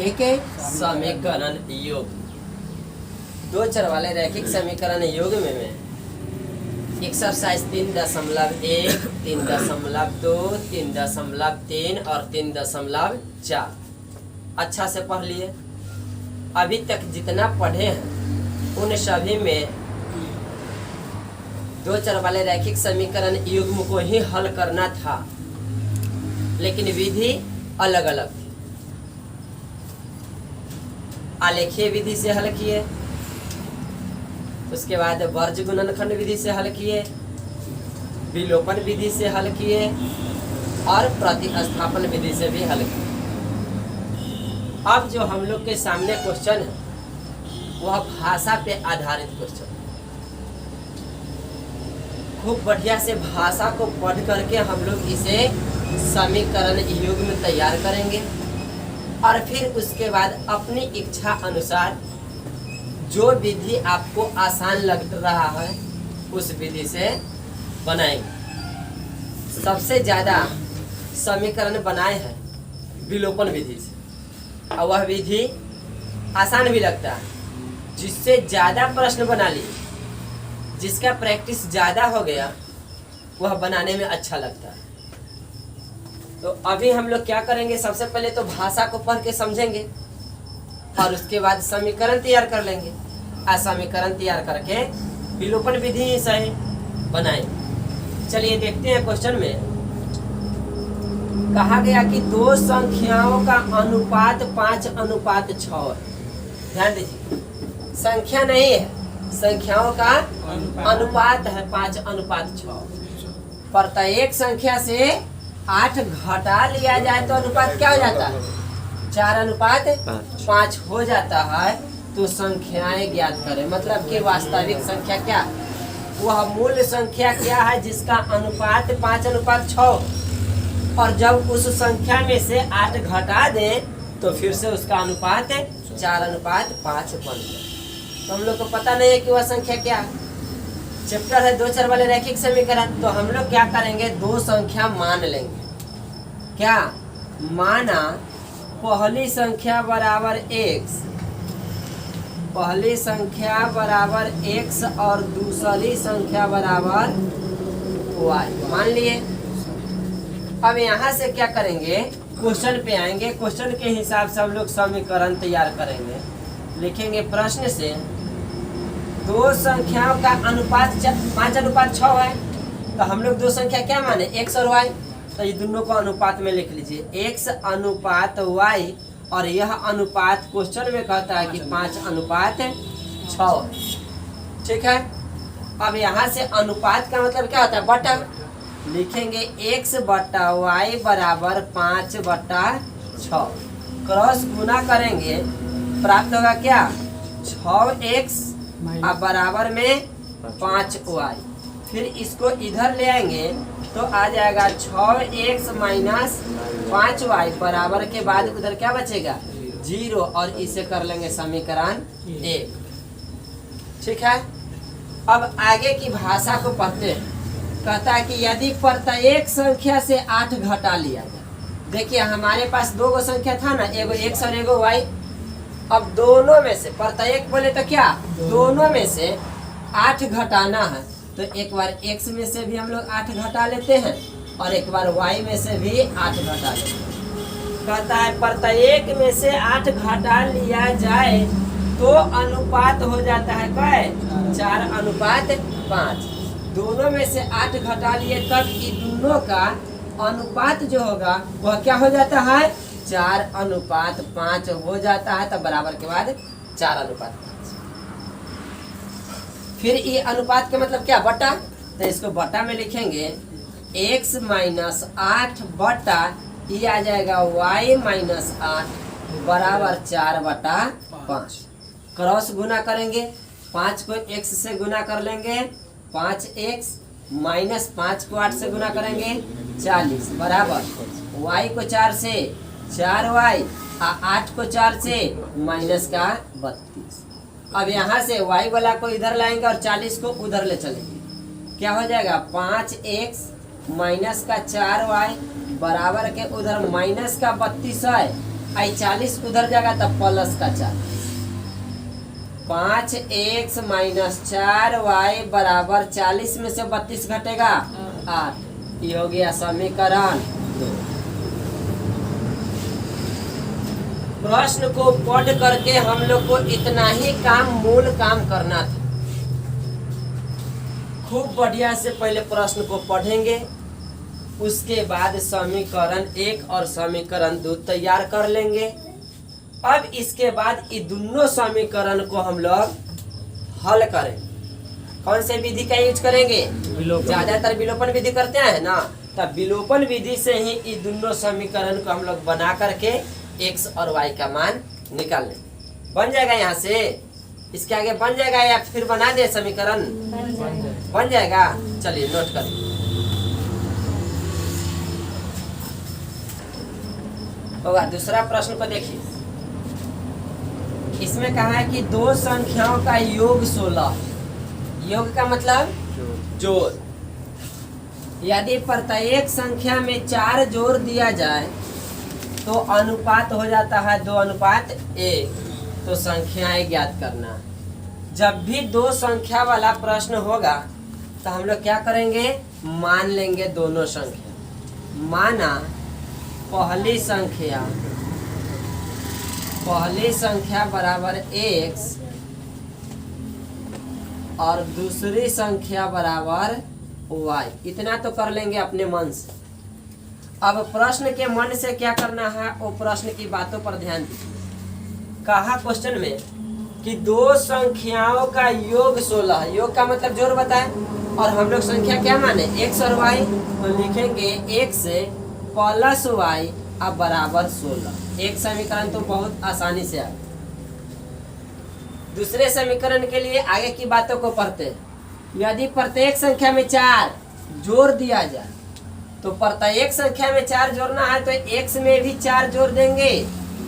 रैखिक समीकरण योग। दो चर वाले रैखिक समीकरण योग में एक्सरसाइज 3.1, 3.2, 3.3 और 3.4 अच्छा से पढ़ लिए। अभी तक जितना पढ़े हैं उन सभी में दो चर वाले रैखिक समीकरण युग्म को ही हल करना था, लेकिन विधि अलग अलग थी। आलेखीय विधि से हल किए, उसके बाद वर्ज गुणनखंड विधि से हल किए, विलोपन विधि से हल किए और प्रतिस्थापन विधि से भी हल किए। अब जो हम लोग के सामने क्वेश्चन है वह भाषा पे आधारित क्वेश्चन। खूब बढ़िया से भाषा को पढ़ करके हम लोग इसे समीकरण युग्म में तैयार करेंगे और फिर उसके बाद अपनी इच्छा अनुसार जो विधि आपको आसान लग रहा है उस विधि से बनाएंगे। सबसे ज़्यादा समीकरण बनाए हैं विलोपन विधि से, और वह विधि आसान भी लगता है। जिससे ज़्यादा प्रश्न बना लिए, जिसका प्रैक्टिस ज़्यादा हो गया, वह बनाने में अच्छा लगता है। तो अभी हम लोग क्या करेंगे, सबसे पहले तो भाषा को पढ़ के समझेंगे और उसके बाद समीकरण तैयार कर लेंगे। समीकरण तैयार करके विलोपन विधि ही सही बनाएंगे। चलिए देखते हैं क्वेश्चन में कहा गया कि दो संख्याओं का अनुपात 5:6 है। ध्यान दीजिए, संख्या नहीं है, संख्याओं का अनुपात है 5:6। प्रत्येक संख्या से 8 घटा लिया जाए तो अनुपात क्या हो जाता है? 4:5 हो जाता है। तो संख्याएं ज्ञात करें, मतलब कि वास्तविक संख्या क्या, वह मूल संख्या क्या है जिसका अनुपात 5:6, और जब उस संख्या में से 8 घटा दें तो फिर से उसका अनुपात 4:5 बन जाए। तो हम लोग को पता नहीं है कि वह संख्या क्या है। चैप्टर है दो चर वाले रैखिक समीकरण। तो हम लोग क्या करेंगे, दो संख्या मान लेंगे। क्या माना? पहली संख्या बराबर x, पहली संख्या बराबर x और दूसरी संख्या बराबर y मान लिए। अब यहाँ से क्या करेंगे, क्वेश्चन पे आएंगे। क्वेश्चन के हिसाब से हम लोग समीकरण तैयार करेंगे। लिखेंगे प्रश्न से दो संख्याओं का अनुपात 5:6 है। तो हम लोग दो संख्या क्या माने, x और y। तो ये दोनों को अनुपात में लिख लीजिए, x अनुपात y, और यह अनुपात क्वेश्चन में कहता है कि 5:6। ठीक है। अब यहाँ से अनुपात का मतलब क्या होता है, बटा। लिखेंगे x बटा y बराबर 5/6। क्रॉस गुना करेंगे, प्राप्त होगा क्या, 6x बराबर में 5y। फिर इसको इधर ले आएंगे तो आ जाएगा 6x माइनस 5y बराबर के बाद उधर क्या बचेगा, 0, और इसे कर लेंगे समीकरण 1। ठीक है। अब आगे की भाषा को पढ़ते हैं। कहता है कि यदि प्रत्येक संख्या से 8 घटा लिया जाए। देखिए हमारे पास दो गो संख्या था ना, एगो x और एगो y। अब दोनों में से, प्रत्येक बोले तो क्या, दोनों में से 8 घटाना है। तो एक बार x में से भी हम लोग 8 घटा लेते हैं और एक बार y में से भी 8 घटा लेते हैं। कहता है प्रत्येक में से 8 घटा लिया जाए तो अनुपात हो जाता है क्या, 4:5। दोनों में से 8 घटा लिए तब ये दोनों का अनुपात जो होगा वह क्या हो जाता है, 4:5 हो जाता है। तब बराबर के बाद 4:5। फिर ये अनुपात का मतलब क्या, बटा। तो इसको बटा में लिखेंगे, x माइनस 8 बटा ये आ जाएगा y माइनस 8 बराबर 4/5। क्रॉस गुना करेंगे, 5 को x से गुना कर लेंगे 5x, माइनस 5 को 8 से गुना करेंगे 40 बराबर y को 4 से 4y, 8 को 4 से माइनस का 32। अब यहाँ से y वाला को इधर लाएंगे और 40 को उधर ले चलेंगे। क्या हो जाएगा, 5x माइनस का 4y बराबर के उधर माइनस का 32 है आई 40 उधर जाएगा तब प्लस का 40। 5x माइनस 4y बराबर 40 में से 32 घटेगा 8। ये हो गया समीकरण 2। प्रश्न को पढ़ करके हम लोग को इतना ही काम, मूल काम करना था। खूब बढ़िया से पहले प्रश्न को पढ़ेंगे, उसके बाद समीकरण 1 और समीकरण 2 तैयार कर लेंगे। अब इसके बाद ये दोनों समीकरण को हम लोग हल करें। कौन से विधि का यूज करेंगे? ज्यादातर विलोपन विधि करते हैं ना, तब विलोपन विधि से ही ये दोनों समीकरण को हम लोग बना करके x और y का मान निकाल लें। बन जाएगा यहाँ से, इसके आगे बन जाएगा या फिर बना दे समीकरण? बन जाएगा। चलिए नोट करें। होगा दूसरा प्रश्न को देखिए। इसमें कहा है कि दो संख्याओं का योग 16। योग का मतलब जोड़। यदि प्रत्येक संख्या में 4 जोड़ दिया जाए तो अनुपात हो जाता है 2:1। तो संख्याएं ज्ञात करना। जब भी दो संख्या वाला प्रश्न होगा तो हम लोग क्या करेंगे? मान लेंगे दोनों संख्या। माना पहली संख्या बराबर x और दूसरी संख्या बराबर y। इतना तो कर लेंगे अपने मन से। अब प्रश्न के मन से क्या करना है, वो प्रश्न की बातों पर ध्यान दीजिए। कहा क्वेश्चन में कि दो संख्याओं का योग 16। योग का मतलब जोड़ बताए, और हम लोग संख्या क्या माने? x और y। तो लिखेंगे x प्लस y अब बराबर 16। एक समीकरण तो बहुत आसानी से आ। दूसरे समीकरण के लिए आगे की बातों को पढ़ते हैं। यदि प्रत्येक संख्या में 4 जोड़ दिया जाए तो प्रत्येक संख्या में 4 जोड़ना है तो x में भी 4 जोड़ देंगे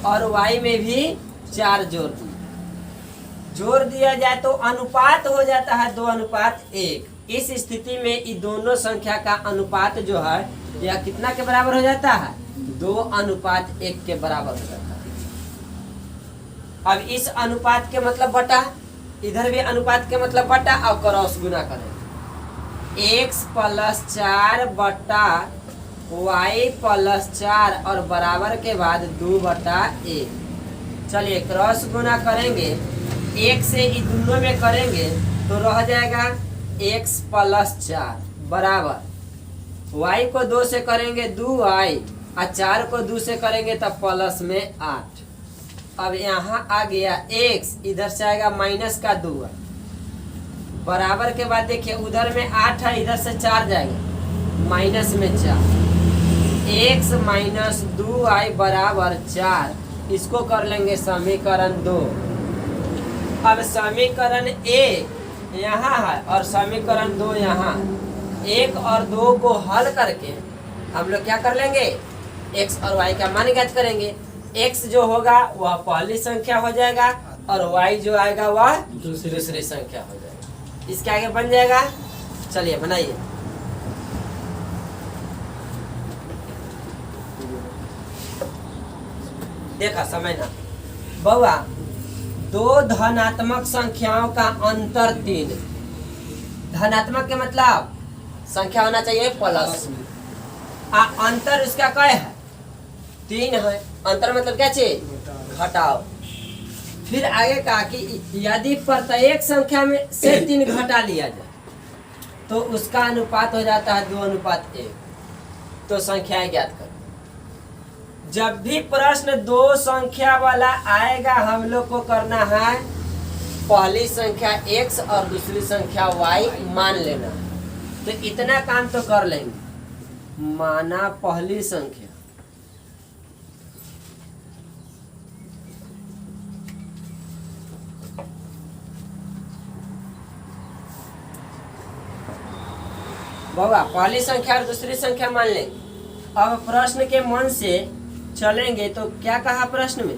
और y में भी 4 जोड़ दिया जाए तो अनुपात हो जाता है 2:1। इस स्थिति में ये दोनों संख्या का अनुपात जो है यह कितना के बराबर हो जाता है? 2:1 के बराबर हो जाता है। अब इस अनुपात के मतलब बटा, इधर भी अनुपात के मतलब बटा और क्रॉस गुना करें। x + 4 बटा y + 4 और बराबर के बाद 2/1। चलिए क्रॉस गुना करेंगे, 1 से इन दोनों में करेंगे तो रह जाएगा x + 4 बराबर y को 2 से करेंगे 2y और 4 को 2 से करेंगे तब प्लस में 8। अब यहाँ आ गया x, इधर से आएगा माइनस का 2 बराबर के बाद देखिए उधर में 8 है, इधर से 4 जाएगा माइनस में 4। x - 2y बराबर 4। इसको कर लेंगे समीकरण 2। अब समीकरण 1 यहाँ है और समीकरण 2 यहाँ। 1 और 2 को हल करके हम लोग क्या कर लेंगे? x और y का मान ज्ञात करेंगे। x जो होगा वह पहली संख्या हो जाएगा और y जो आएगा वह दूसरी संख्या हो जाएगा। इसके आगे बन जाएगा। चलिए बनाइए। देखा समय ना बउआ, दो धनात्मक संख्याओं का अंतर 3। धनात्मक के मतलब संख्या होना चाहिए प्लस, अंतर उसका क्या है? 3 है। अंतर मतलब क्या चीज? घटाओ। फिर आगे कहा कि यदि प्रत्येक संख्या में से 3 घटा लिया जाए तो उसका अनुपात हो जाता है 2:1। तो संख्याएं ज्ञात करो। जब भी प्रश्न दो संख्या वाला आएगा हम लोग को करना है पहली संख्या x और दूसरी संख्या y मान लेना। तो इतना काम तो कर लेंगे। माना पहली संख्या बाबा, पहली संख्या और दूसरी संख्या मान लेंगे। अब प्रश्न के मन से चलेंगे तो क्या कहा प्रश्न में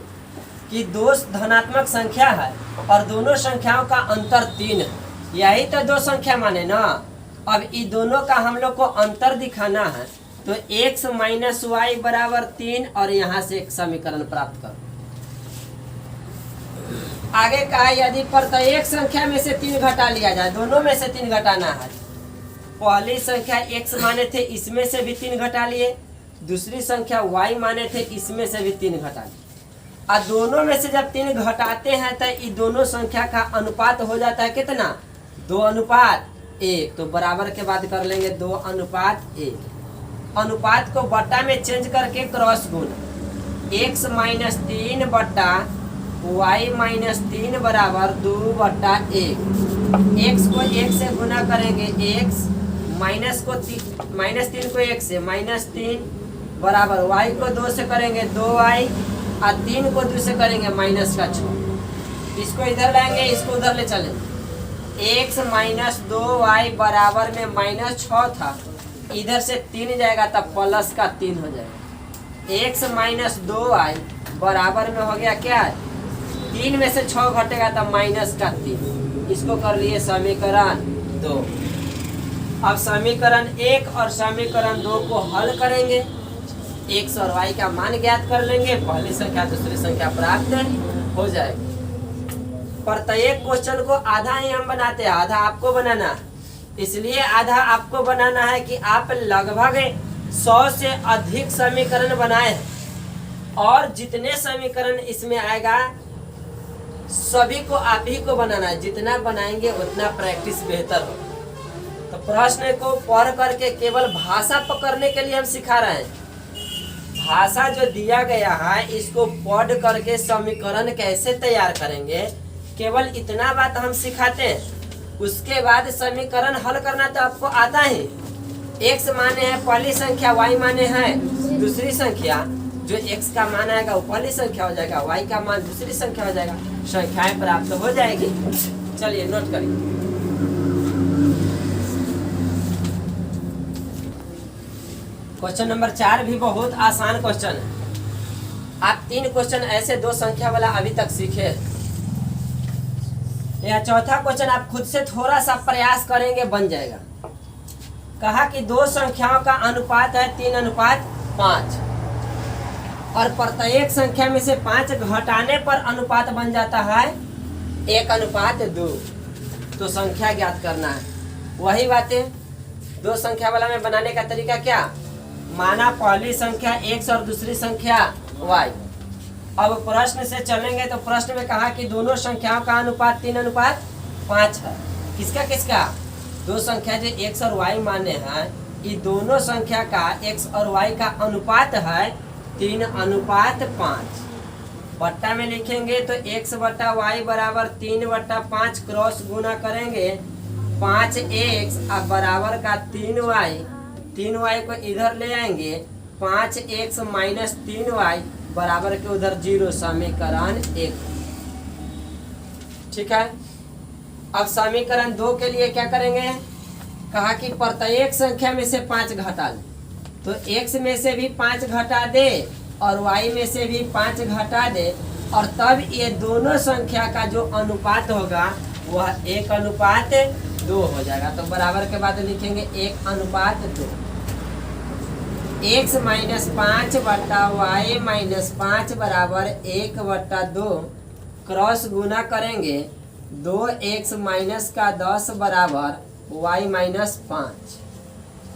कि दो धनात्मक संख्या है और दोनों संख्याओं का अंतर 3 है। यही तो दो संख्या माने ना। अब इन दोनों का हम लोग को अंतर दिखाना है तो x माइनस वाई बराबर 3 और यहाँ से एक समीकरण प्राप्त करो। आगे कहा यदि प्रत्येक संख्या में से 3 घटा लिया जाए, दोनों में से 3 घटाना है। पहली संख्या x माने थे, इसमें से भी 3 घटा लिए। दूसरी संख्या y माने थे, इसमें से भी 3 घटा लिए। और दोनों में से जब 3 घटाते हैं तो ये दोनों संख्या का अनुपात हो जाता है कितना? 2:1। तो बराबर के बाद कर लेंगे 2:1। अनुपात को बट्टा में चेंज करके क्रॉस गुण, x माइनस 3 बट्टा y माइनस 3 बराबर 2/1। x को 1 से गुना करेंगे x, माइनस 3 को 1 से -3 बराबर y को 2 से करेंगे 2y और 3 को 2 से करेंगे -6। इसको इधर लाएंगे, इसको उधर ले चलेंगे। x माइनस 2y बराबर में -6 था, इधर से 3 जाएगा तब प्लस का 3 हो जाएगा। x माइनस 2y बराबर में हो गया क्या? 3 में से 6 घटेगा तब माइनस का 3। इसको कर लिए समीकरण 2। अब समीकरण 1 और समीकरण 2 को हल करेंगे, x और y का मान ज्ञात कर लेंगे, पहली संख्या दूसरी संख्या प्राप्त हो जाएगी। प्रत्येक क्वेश्चन को आधा ही हम बनाते हैं, आधा आपको बनाना है। इसलिए आधा आपको बनाना है कि आप लगभग 100 से अधिक समीकरण बनाए और जितने समीकरण इसमें आएगा सभी को आप ही को बनाना है। जितना बनाएंगे उतना प्रैक्टिस बेहतर हो। तो प्रश्न को पढ़ करके केवल भाषा पकड़ने के लिए हम सिखा रहे हैं। भाषा जो दिया गया है इसको पढ़ करके समीकरण कैसे तैयार करेंगे, केवल इतना बात हम सिखाते हैं। उसके बाद समीकरण हल करना तो आपको आता ही। x माने है पहली संख्या, y माने है दूसरी संख्या। जो x का मान आएगा वो पहली संख्या हो जाएगा, y का मान दूसरी संख्या हो जाएगा, संख्याएं प्राप्त हो जाएगी। चलिए नोट करिए। क्वेश्चन नंबर 4 भी बहुत आसान क्वेश्चन है। आप 3 क्वेश्चन ऐसे 2 संख्या वाला अभी तक सीखे। यह चौथा क्वेश्चन आप खुद से थोड़ा सा प्रयास करेंगे बन जाएगा। कहा कि 2 संख्याओं का अनुपात है 3:5 और प्रत्येक संख्या में से 5 घटाने पर अनुपात बन जाता है 1:2। तो संख्या ज्ञात करना है। वही बातें 2 संख्या वाला में बनाने का तरीका क्या? माना पहली संख्या x और दूसरी संख्या y। अब प्रश्न से चलेंगे तो प्रश्न में कहा कि दोनों संख्याओं का अनुपात 3:5 है। किसका किसका? 2 संख्या जो x और y माने हैं, ये दोनों संख्या का x और y का अनुपात है 3:5। बट्टा में लिखेंगे तो x बट्टा y बराबर 3/5 क्रॉस गुना करेंगे 5x और बराबर का 3y को इधर ले आएंगे 5x माइनस 3y बराबर के उधर 0। समीकरण 1। ठीक है। अब समीकरण 2 के लिए क्या करेंगे? कहा कि प्रत्येक संख्या में से 5 घटा ले। तो x में से भी 5 घटा दे और y में से भी 5 घटा दे और तब ये दोनों संख्या का जो अनुपात होगा वह 1:2 हो जाएगा। तो बराबर के बाद लिखेंगे 1:2। x माइनस 5 बट्टा y माइनस 5 बराबर 1/2 क्रॉस गुना करेंगे 2x माइनस का 10 बराबर y माइनस 5।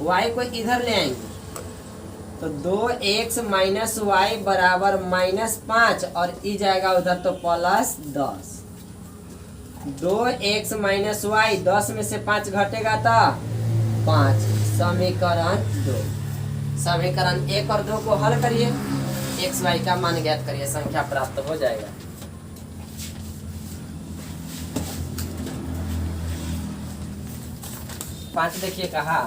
y को इधर ले आएंगे तो 2x माइनस y बराबर -5 और ई जाएगा उधर तो +10। 2x माइनस y 10 में से 5 घटेगा तो 5। समीकरण 2। समीकरण 1 और 2 को हल करिए, x y का मान ज्ञात करिए, संख्या प्राप्त हो जाएगा। पांच देखिए कहा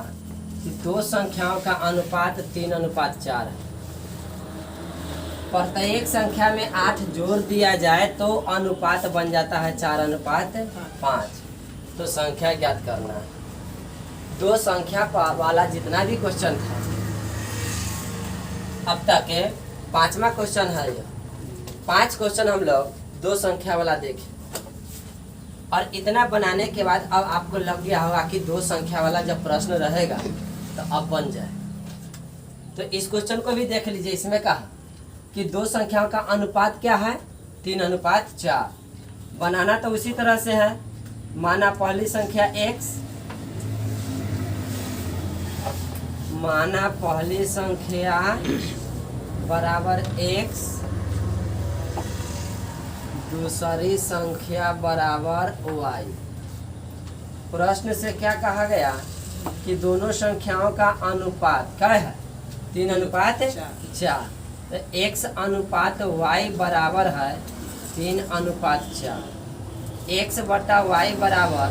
कि 2 संख्याओं का अनुपात 3:4 है। प्रत्येक संख्या में 8 जोड़ दिया जाए तो अनुपात बन जाता है 4:5। तो संख्या ज्ञात करना है। 2 संख्या वाला जितना भी क्वेश्चन था अब तक 5वां क्वेश्चन है। 5 क्वेश्चन हम लोग 2 संख्या वाला देखे और इतना बनाने के बाद अब आपको लग गया होगा कि 2 संख्या वाला जब प्रश्न रहेगा तो अब बन जाए। तो इस क्वेश्चन को भी देख लीजिए। इसमें कहा कि दो संख्याओं का अनुपात क्या है, 3:4। बनाना तो उसी तरह से है। माना पहली संख्या x, माना पहली संख्या बराबर x, दूसरी संख्या बराबर y। प्रश्न से क्या कहा गया कि दोनों संख्याओं का अनुपात क्या है, 3:4। तो x अनुपात y बराबर है 3:4। x बटा y बराबर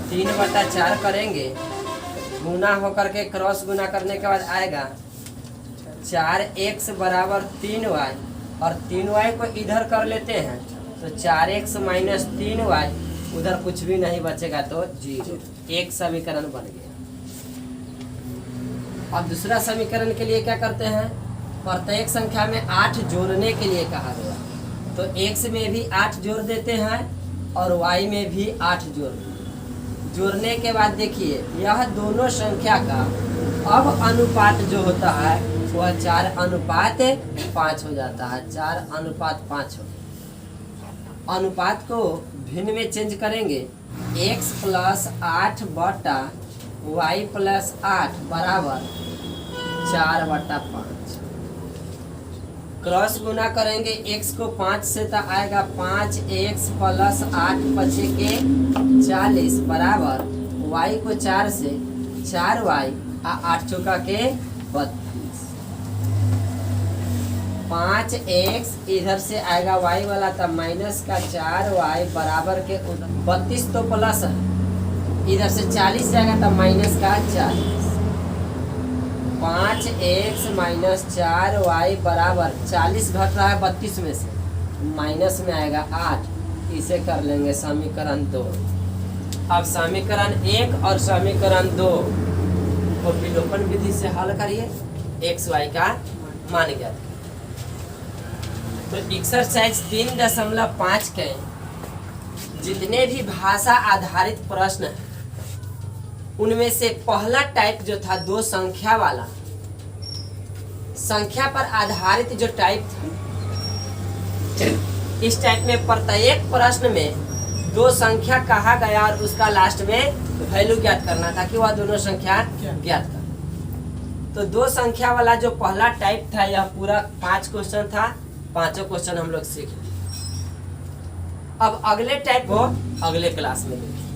3/4 करेंगे, गुना होकर के क्रॉस गुना करने के बाद आएगा 4x बराबर 3y, और 3y को इधर कर लेते हैं तो 4x माइनस 3y, उधर कुछ भी नहीं बचेगा तो 0। एक समीकरण बन गया। अब दूसरा समीकरण के लिए क्या करते हैं, प्रत्येक संख्या में 8 जोड़ने के लिए कहा गया। तो x में भी 8 जोड़ देते हैं और y में भी 8 जोड़ने के बाद देखिए यह दोनों संख्या का अब अनुपात जो होता है वह 4:5 हो जाता है। 4:5 हो। अनुपात को भिन्न में चेंज करेंगे, x + 8 बटा y + 8 बराबर 4/5। क्रॉस गुना करेंगे x को 5 से तो आएगा 5x + 8 = 40 बराबर y को 4 से 4y 8 चौका के 32। 5x इधर से आएगा y वाला तब माइनस का 4y बराबर के 32 तो प्लस है, इधर से 40 जाएगा तब माइनस का 40। 5x माइनस 4y बराबर 40 घट रहा है 32 में से, माइनस में आएगा 8। इसे कर लेंगे समीकरण 2। अब समीकरण 1 और समीकरण 2 को विलोपन विधि से हल करिए, x y का मान ज्ञात करिए। तो एक्सरसाइज 3.5 के जितने भी भाषा आधारित प्रश्न हैं उनमें से पहला टाइप जो था दो संख्या वाला, संख्या पर आधारित जो टाइप था, इस टाइप में प्रत्येक प्रश्न में दो संख्या कहा गया और उसका लास्ट में वैल्यू ज्ञात करना था कि वह दोनों संख्या ज्ञात कर। तो दो संख्या वाला जो पहला टाइप था यह पूरा 5 क्वेश्चन था, 5 क्वेश्चन हम लोग सीख लिए। अब अगले टाइप को अगले क्लास में देखेंगे।